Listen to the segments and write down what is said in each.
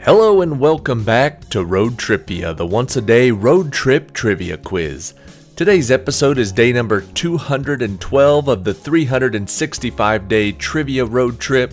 Hello and welcome back to ROADTRIpVIA, the once-a-day road trip trivia quiz. Today's episode is day number 212 of the 365-day trivia road trip.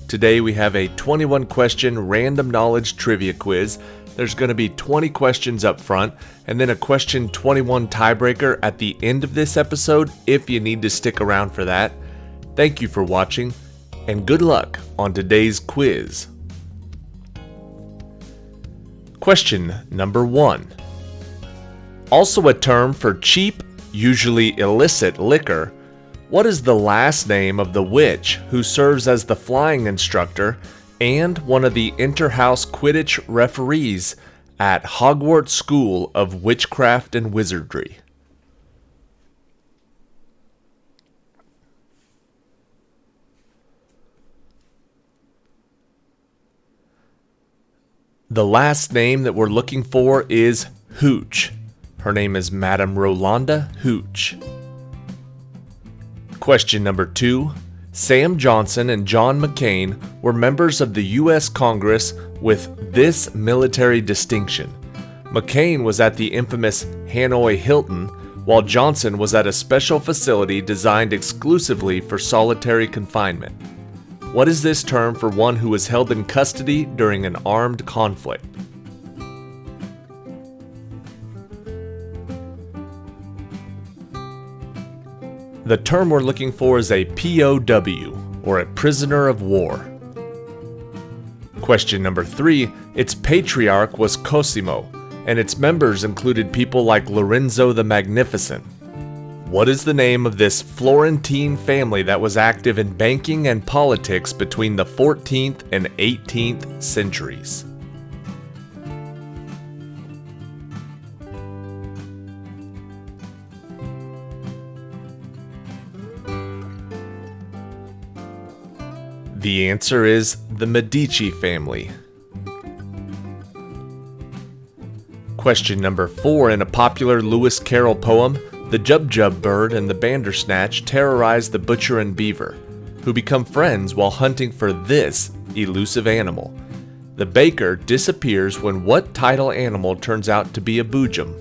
Today we have a 21-question random knowledge trivia quiz. There's going to be 20 questions up front, and then a question 21 tiebreaker at the end of this episode if you need to stick around for that. Thank you for watching, and good luck on today's quiz. Question number 1. Also a term for cheap, usually illicit liquor, what is the last name of the witch who serves as the flying instructor and one of the inter-house Quidditch referees at Hogwarts School of Witchcraft and Wizardry? The last name that we're looking for is Hooch. Her name is Madame Rolanda Hooch. Question number 2. Sam Johnson and John McCain were members of the U.S. Congress with this military distinction. McCain was at the infamous Hanoi Hilton, while Johnson was at a special facility designed exclusively for solitary confinement. What is this term for one who was held in custody during an armed conflict? The term we're looking for is a POW, or a prisoner of war. Question number 3. Its patriarch was Cosimo, and its members included people like Lorenzo the Magnificent. What is the name of this Florentine family that was active in banking and politics between the 14th and 18th centuries? The answer is the Medici family. Question number 4. In a popular Lewis Carroll poem, the Jubjub bird and the Bandersnatch terrorize the butcher and beaver, who become friends while hunting for this elusive animal. The baker disappears when what tidal animal turns out to be a boojum?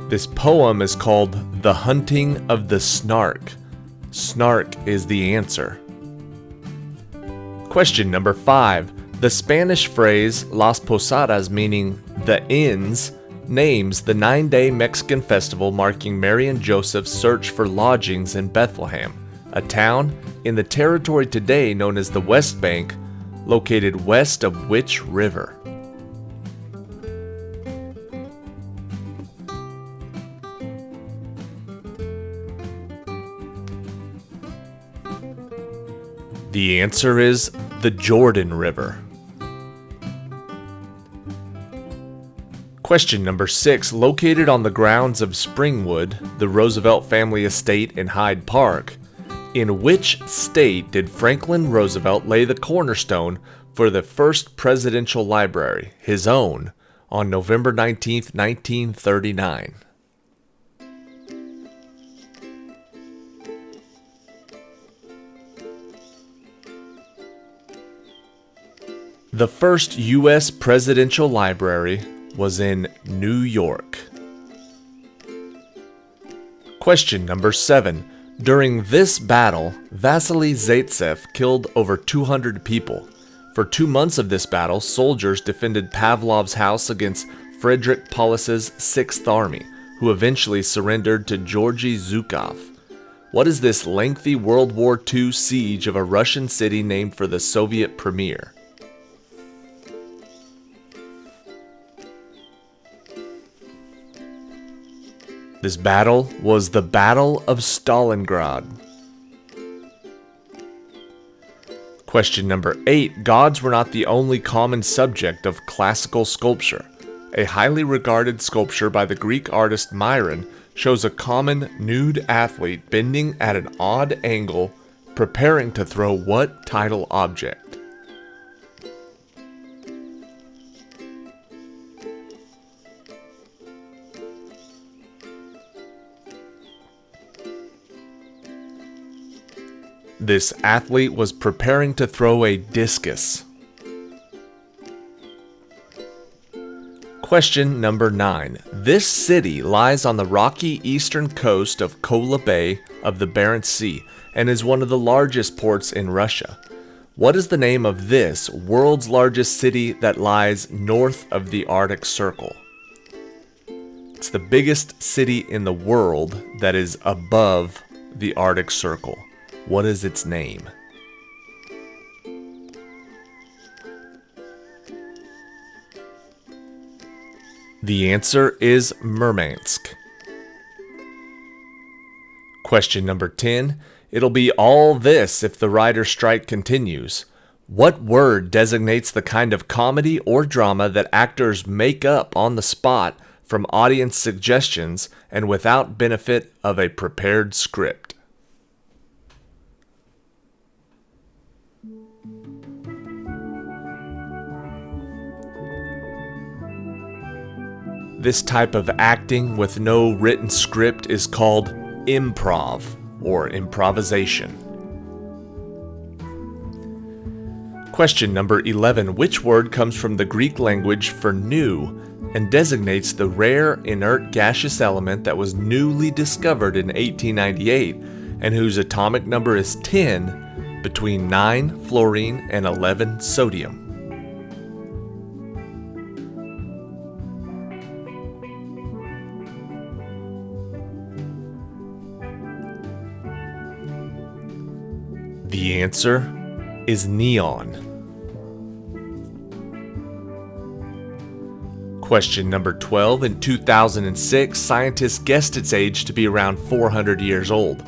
This poem is called The Hunting of the Snark. Snark is the answer. Question number 5. The Spanish phrase Las Posadas, meaning the inns, names the 9-day Mexican festival marking Mary and Joseph's search for lodgings in Bethlehem, a town in the territory today known as the West Bank, located west of which river? The answer is the Jordan River. Question number 6. Located on the grounds of Springwood, the Roosevelt family estate in Hyde Park, in which state did Franklin Roosevelt lay the cornerstone for the first presidential library, his own, on November 19, 1939? The first U.S. presidential library was in New York. Question number 7. During this battle, Vasily Zaitsev killed over 200 people. For 2 months of this battle, soldiers defended Pavlov's house against Frederick Paulus's 6th Army, who eventually surrendered to Georgy Zhukov. What is this lengthy World War II siege of a Russian city named for the Soviet premier? This battle was the Battle of Stalingrad. Question number 8. Gods were not the only common subject of classical sculpture. A highly regarded sculpture by the Greek artist Myron shows a common nude athlete bending at an odd angle, preparing to throw what tidal object? This athlete was preparing to throw a discus. Question number 9. This city lies on the rocky eastern coast of Kola Bay of the Barents Sea and is one of the largest ports in Russia. What is the name of this world's largest city that lies north of the Arctic Circle? It's the biggest city in the world that is above the Arctic Circle. What is its name? The answer is Murmansk. Question number 10. It'll be all this if the writer's strike continues. What word designates the kind of comedy or drama that actors make up on the spot from audience suggestions and without benefit of a prepared script? This type of acting with no written script is called improv or improvisation. Question number 11. Which word comes from the Greek language for new and designates the rare inert gaseous element that was newly discovered in 1898 and whose atomic number is 10 between 9 fluorine and 11 sodium? The answer is neon. Question number 12. In 2006, scientists guessed its age to be around 400 years old.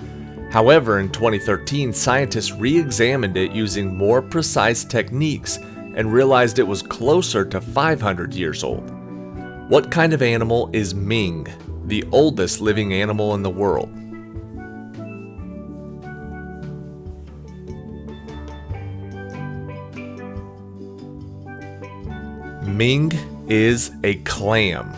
However, in 2013, scientists re-examined it using more precise techniques and realized it was closer to 500 years old. What kind of animal is Ming, the oldest living animal in the world? Ming is a clam.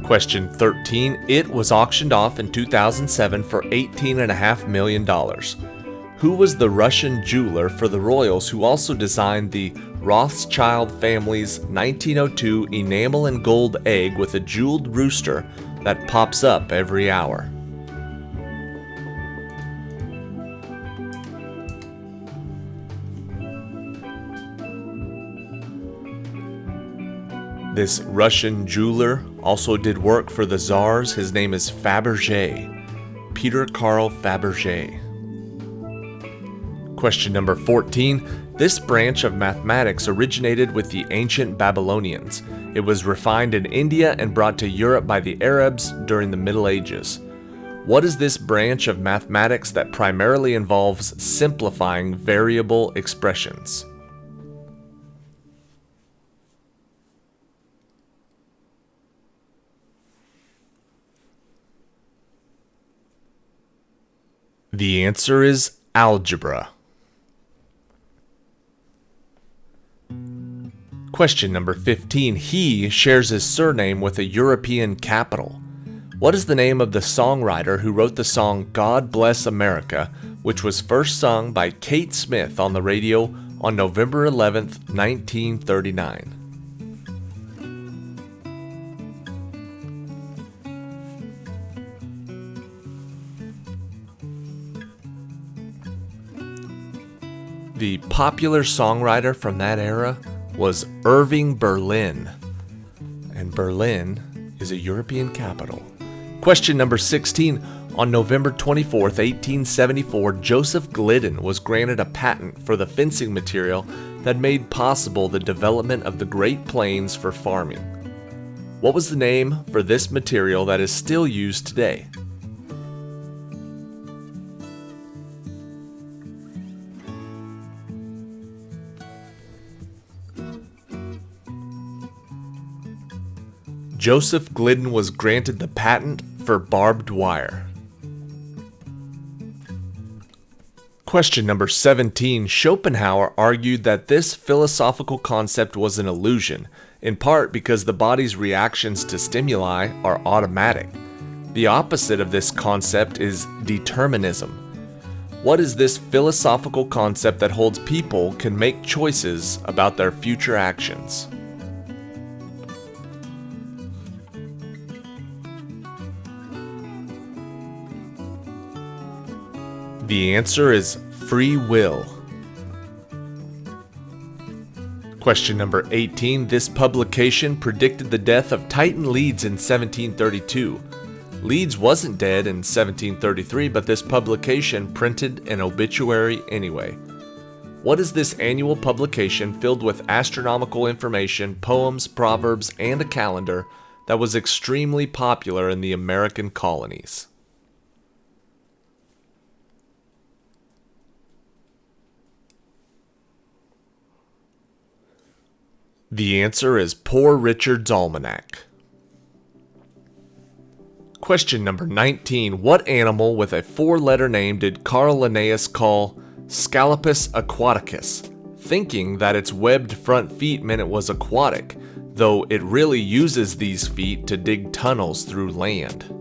Question 13. It was auctioned off in 2007 for $18.5 million. Who was the Russian jeweler for the royals who also designed the Rothschild family's 1902 enamel and gold egg with a jeweled rooster that pops up every hour? This Russian jeweler also did work for the Tsars. His name is Fabergé, Peter Carl Fabergé. Question number 14. This branch of mathematics originated with the ancient Babylonians. It was refined in India and brought to Europe by the Arabs during the Middle Ages. What is this branch of mathematics that primarily involves simplifying variable expressions? The answer is algebra. Question number 15. He shares his surname with a European capital. What is the name of the songwriter who wrote the song God Bless America, which was first sung by Kate Smith on the radio on November 11th, 1939? The popular songwriter from that era was Irving Berlin, and Berlin is a European capital. Question number 16. On November 24th, 1874, Joseph Glidden was granted a patent for the fencing material that made possible the development of the Great Plains for farming. What was the name for this material that is still used today? Joseph Glidden was granted the patent for barbed wire. Question number 17. Schopenhauer argued that this philosophical concept was an illusion, in part because the body's reactions to stimuli are automatic. The opposite of this concept is determinism. What is this philosophical concept that holds people can make choices about their future actions? The answer is free will. Question number 18. This publication predicted the death of Titan Leeds in 1732. Leeds wasn't dead in 1733, but this publication printed an obituary anyway. What is this annual publication filled with astronomical information, poems, proverbs, and a calendar that was extremely popular in the American colonies? The answer is Poor Richard's Almanac. Question number 19. What animal with a four-letter name did Carl Linnaeus call Scalopus aquaticus, thinking that its webbed front feet meant it was aquatic, though it really uses these feet to dig tunnels through land?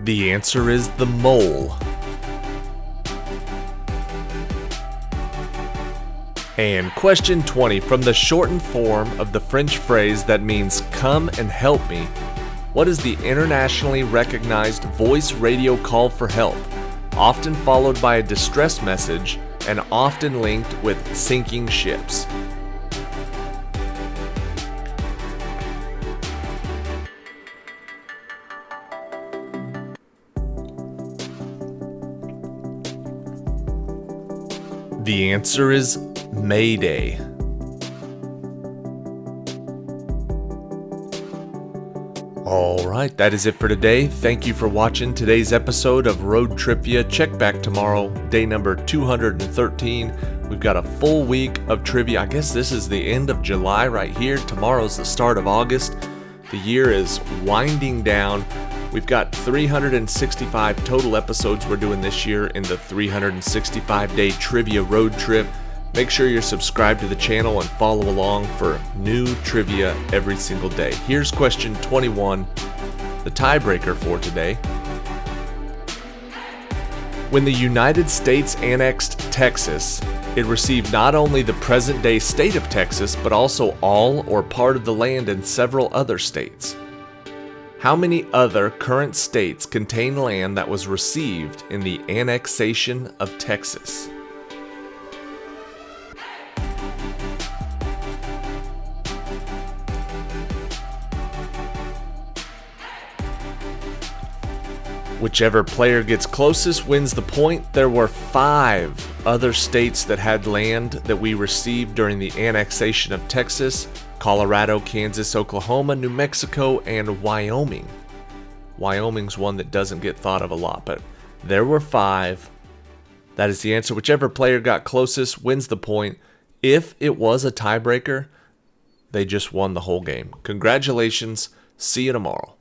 The answer is the mole. And question 20, from the shortened form of the French phrase that means come and help me, what is the internationally recognized voice radio call for help, often followed by a distress message and often linked with sinking ships? The answer is Mayday. Alright, that is it for today. Thank you for watching today's episode of ROADTRIpVIA. Check back tomorrow, day number 213. We've got a full week of trivia. I guess this is the end of July right here. Tomorrow's the start of August. The year is winding down. We've got 365 total episodes we're doing this year in the 365-day trivia road trip. Make sure you're subscribed to the channel and follow along for new trivia every single day. Here's question 21, the tiebreaker for today. When the United States annexed Texas, it received not only the present-day state of Texas, but also all or part of the land in several other states. How many other current states contain land that was received in the annexation of Texas? Whichever player gets closest wins the point. There were 5 other states that had land that we received during the annexation of Texas: Colorado, Kansas, Oklahoma, New Mexico, and Wyoming. Wyoming's one that doesn't get thought of a lot, but there were 5. That is the answer. Whichever player got closest wins the point. If it was a tiebreaker, they just won the whole game. Congratulations. See you tomorrow.